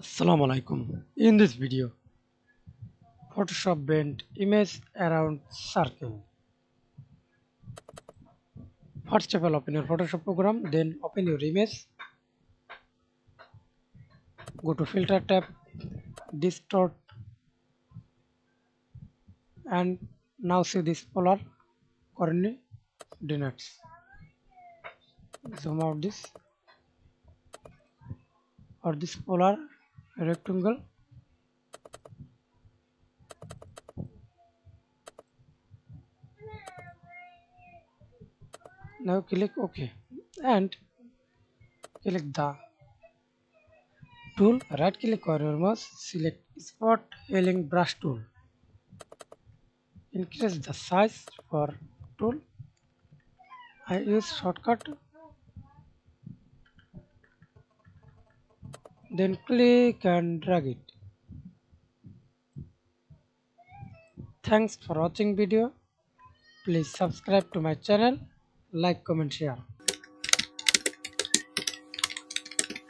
Assalamu alaikum. In this video, Photoshop bend image around circle. First of all, open your Photoshop program, then open your image. Go to Filter tab, Distort, and now see this polar coordinates. Zoom out this or this polar rectangle. Now click OK and click the tool. Right click on your mouse, select Spot Healing Brush tool. Increase the size for tool. I use shortcut, then click and drag it. Thanks for watching video. Please subscribe to my channel, like, comment, share.